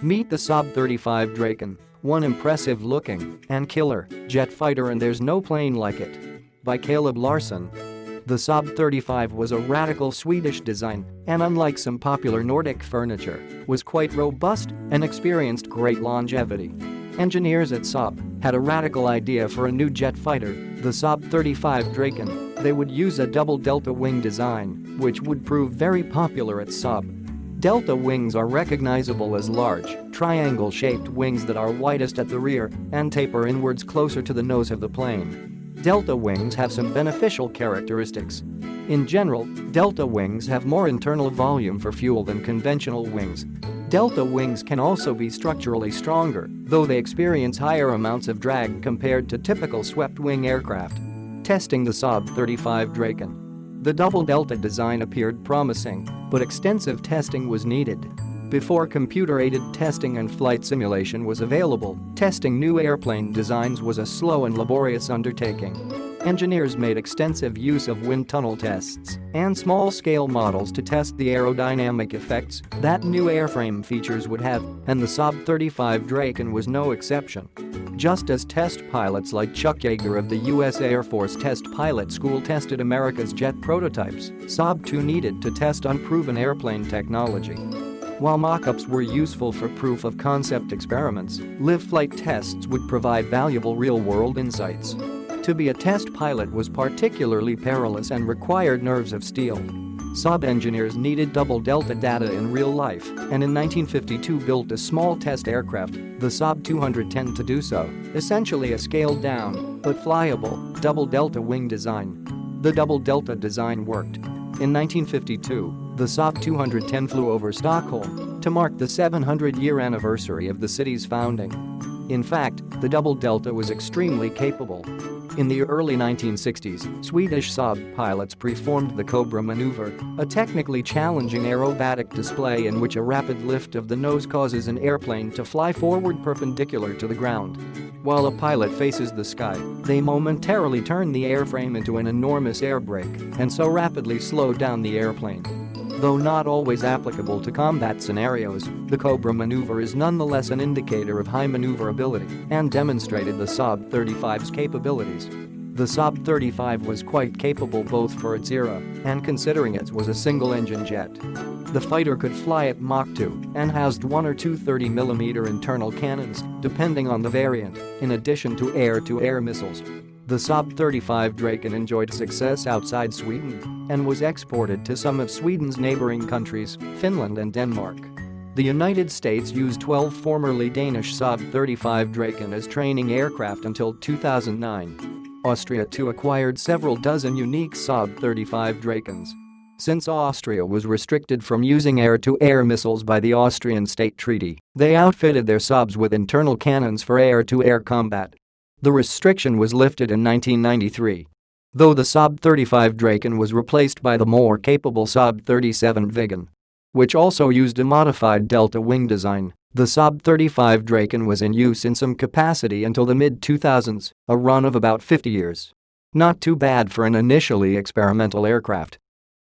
Meet the Saab 35 Draken, one impressive-looking and killer jet fighter, and there's no plane like it. By Caleb Larson. The Saab 35 was a radical Swedish design and, unlike some popular Nordic furniture, was quite robust and experienced great longevity. Engineers at Saab had a radical idea for a new jet fighter, the Saab 35 Draken. They would use a double delta wing design, which would prove very popular at Saab. Delta wings are recognizable as large, triangle-shaped wings that are widest at the rear and taper inwards closer to the nose of the plane. Delta wings have some beneficial characteristics. In general, delta wings have more internal volume for fuel than conventional wings. Delta wings can also be structurally stronger, though they experience higher amounts of drag compared to typical swept-wing aircraft. Testing the Saab 35 Draken. The double delta design appeared promising, but extensive testing was needed. Before computer-aided testing and flight simulation was available, testing new airplane designs was a slow and laborious undertaking. Engineers made extensive use of wind tunnel tests and small-scale models to test the aerodynamic effects that new airframe features would have, and the Saab 35 Draken was no exception. Just as test pilots like Chuck Yeager of the U.S. Air Force Test Pilot School tested America's jet prototypes, Saab too needed to test unproven airplane technology. While mock-ups were useful for proof-of-concept experiments, live flight tests would provide valuable real-world insights. To be a test pilot was particularly perilous and required nerves of steel. Saab engineers needed double delta data in real life, and in 1952 built a small test aircraft, the Saab 210, to do so, essentially a scaled-down, but flyable, double delta wing design. The double delta design worked. In 1952, the Saab 210 flew over Stockholm to mark the 700-year anniversary of the city's founding. In fact, the double delta was extremely capable. In the early 1960s, Swedish Saab pilots preformed the Cobra Maneuver, a technically challenging aerobatic display in which a rapid lift of the nose causes an airplane to fly forward perpendicular to the ground. While a pilot faces the sky, they momentarily turn the airframe into an enormous air brake and so rapidly slow down the airplane. Though not always applicable to combat scenarios, the Cobra Maneuver is nonetheless an indicator of high maneuverability and demonstrated the Saab 35's capabilities. The Saab 35 was quite capable both for its era and considering it was a single-engine jet. The fighter could fly at Mach 2 and housed one or two 30mm internal cannons, depending on the variant, in addition to air-to-air missiles. The Saab 35 Draken enjoyed success outside Sweden and was exported to some of Sweden's neighboring countries, Finland and Denmark. The United States used 12 formerly Danish Saab 35 Draken as training aircraft until 2009. Austria too acquired several dozen unique Saab 35 Drakens. Since Austria was restricted from using air-to-air missiles by the Austrian State Treaty, they outfitted their Saabs with internal cannons for air-to-air combat. The restriction was lifted in 1993. Though the Saab 35 Draken was replaced by the more capable Saab 37 Viggen, which also used a modified delta wing design, the Saab 35 Draken was in use in some capacity until the mid-2000s, a run of about 50 years. Not too bad for an initially experimental aircraft.